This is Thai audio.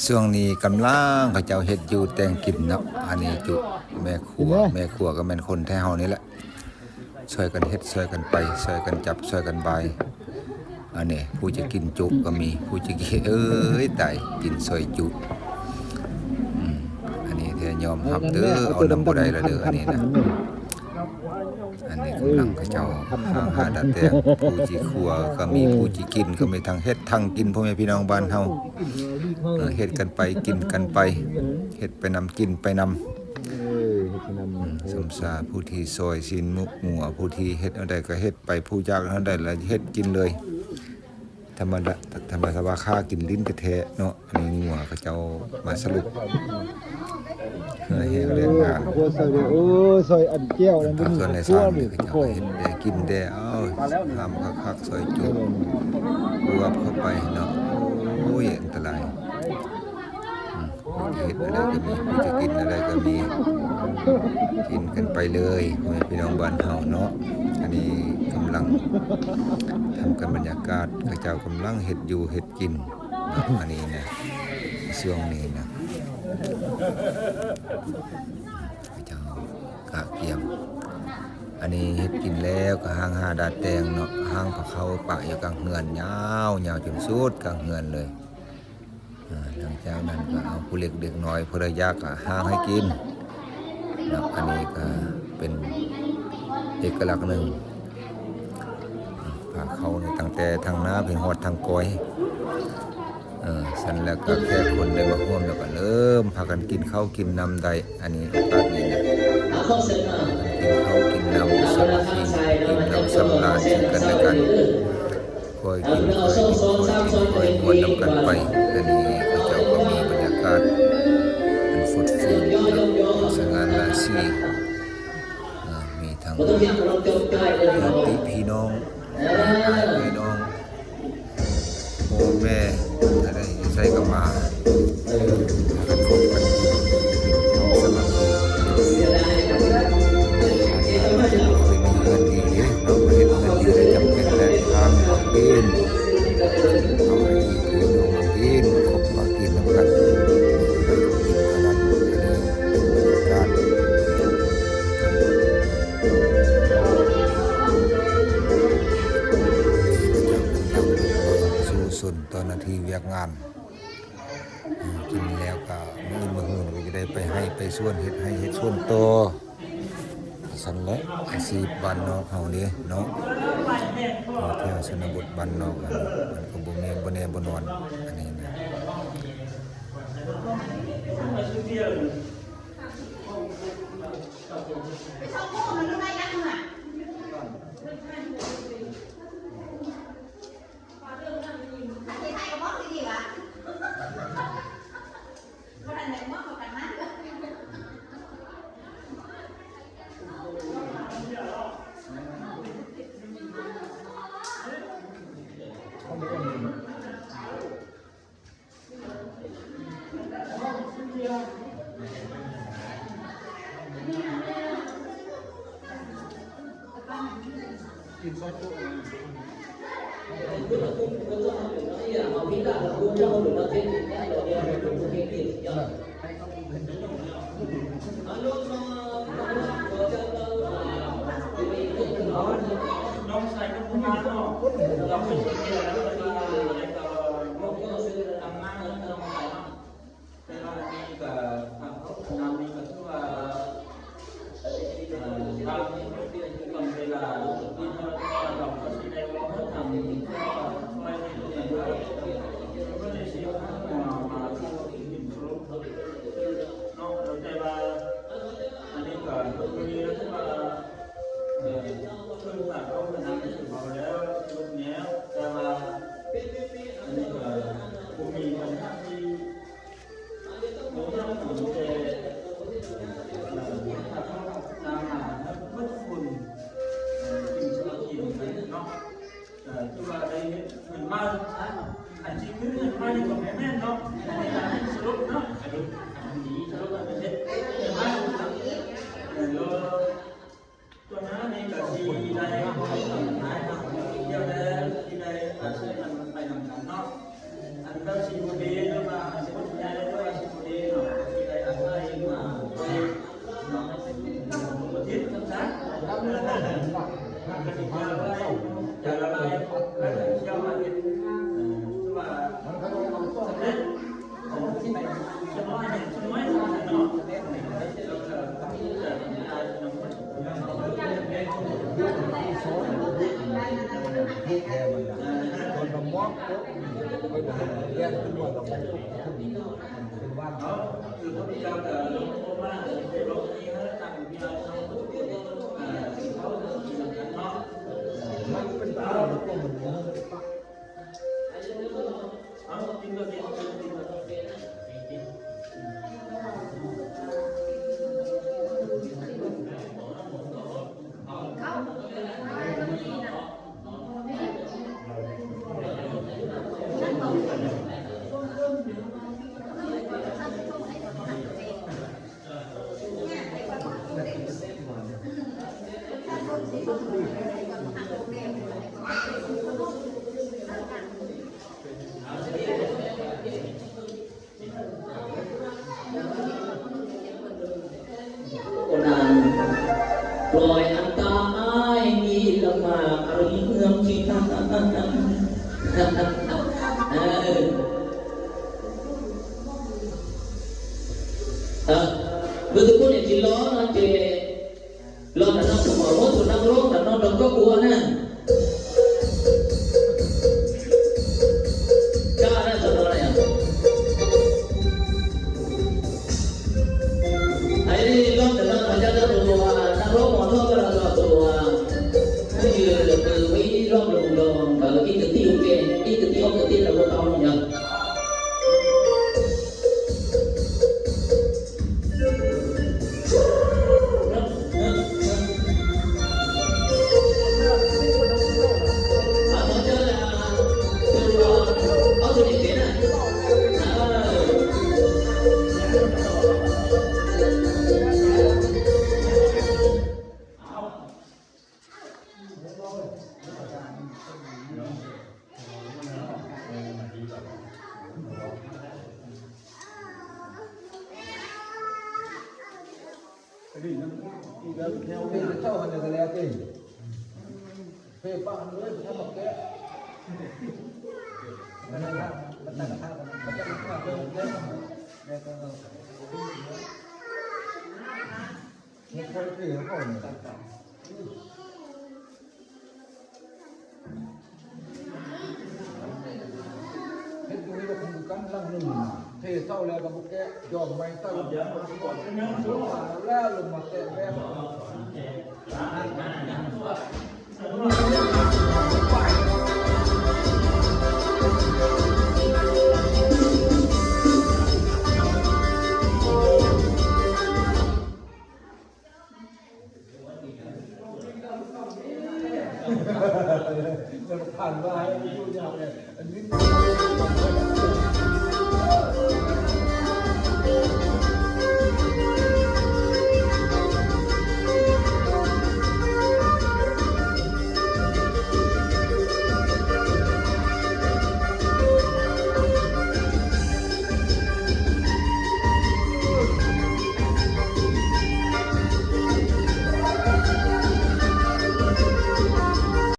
ช่วงนี้กำลังเขาเจ้าเฮ็ดอยู่แต่งกินเนาะอันนี้จุแม่ครัวก็แม่นคนแท้เฮานี่แหละช่วยกันเฮ็ดช่วยกันไปช่วยกันจับช่วยกันบายอันนี้ผู้จะกินจุก็มีผู้จะกินตายกินซอยจุอันนี้แท้ยอมรับเด้อเอานำบ่ได้ละเด้ออันนี้นะอันนี้กำลังเขาเจ้าหาดัดแปลงผู้ที่ครัวก็มีผู้ที่กินก็มีทั้งเฮ็ดทั้งกินพ่อแม่พี่น้องบ้านเฮาเฮ็ดกันไปกินกันไปเฮ็ดไปนำกินไปนำสมสาผู้ที่ซอยสินมุกหัวผู้ที่เฮ็ดเอาได้ก็เฮ็ดไปผู้ยากเท่าใดแล้วเฮ็ดกินเลยธรรมดาว่าค่ากินลิ้นแท้ๆเนาะอันนี้หัวเขาเจ้ามาสรุปเฮ็ดเรื่องงานซอยอันเจียวนั่น ส่วนในซ่านเขาเจ้าเฮ็ดได้กินได้ทำคักๆซอยจุรวบเข้าไปเนาะโอ้ยอันตรายเฮ็ดอะไรก็มีผู้จะกินอะไรก็มีกินกันไปเลยพี่น้องบ้านเฮาเนาะอันนี้กำลังทำกันบรรยากาศข้าเจ้ากำลังเฮ็ดอยู่เฮ็ดกินอันนี้นะช่วงนี้นะข้าเจ้ากะเกียมอันนี้เฮ็ดกินแล้วก็ห้างหาดาดแตงเนาะห้างพะเขาปะอยู่กลางเฮือนยาวจนสุดกลางเฮือนเลยหลังจากนั้นก็เอาผู้เล็กเด็กน้อยผู้ระยะก็ห้างให้กินนะอันนี้ก็เป็นเอกลักษณ์หนึ่งพาเขาตั้งแต่ทางน้าเป็นหอดทางก้อยสันแล้วก็แค่คนได้มาร่วมแล้วก็เริ่มพากันกินข้าวกินน้ำได้อันนี้โอกาสนี้นะกินข้าวกินน้ำสมกินน้ำสำราญซึ่งกันและกันคอยกินคอยมวนน้ำกันไปอันนี้พระเจ้าก็มีบรรยากาศเป็นฟุตฟูสง่าราศีมีทั้งญาติพี่น้องพ่อแม่อะไรใส่กับมากันคบกันสมัครเคยมีเงินดีเราไปเห็นเงินดีได้จำเป็นและทางมากินเอาไปกินเอามากินคบมากินน้ำกันได้ก็กินขนาดนี้เป็นบรรยากาศส่วนตอนนาทีเวียกงานกินแล้วก็มื้อหื้อก็จะได้ไปให้ไปส่วนเฮ็ดให้เฮ็ดส่วนโตสั่นแหละอาชีพบ้านนอกเฮานี่เนาะแถวชนบทบ้านนอกมันก็บ่แม่บ่แน่บ่นอนอันนี้นะอัน เราสิบ่ดีหรือว่าสิบ่ แก้ขึ้นมาเราไปเป็นบ้านเขาคือพระพุทธเจ้าแต่หลวงพ่อว่าในโลกนี้เขาตั้งวิญญาณเขาสิ่งเขาสิ่งนั้นเนาะมันเป็นตาเราก็เหมือนกันเอาจริงก็จริงจริงก็จริงปล่อยอันตายมีละมาอารมณ์เมืองที่ท่านbetul ni jilo nanti lo nak semua lo sudah lo nak dong kau buanan cara saudara ya hari ini lo dalam ajaran doa nak lo mau lo berdoa doa ini lo belum kalau kita tiup kita lo tahu yaเจ้าหันจะแล้วตีเพ่ป้าเลยถ้าบอกแกมันนั่งมันนั่งข้าวมันจะข้าวเริ่มแล้วก็นี่คนที่เขาเนี่ยเฮ็ดตรงนี้ก็คงกันลังนึงเทเศร้าแล้วก็บอกแกยอมไม่ตั้งแล้วลงมาเตะแม่มันผ่านมาให้ดูยาวเลยอันนี้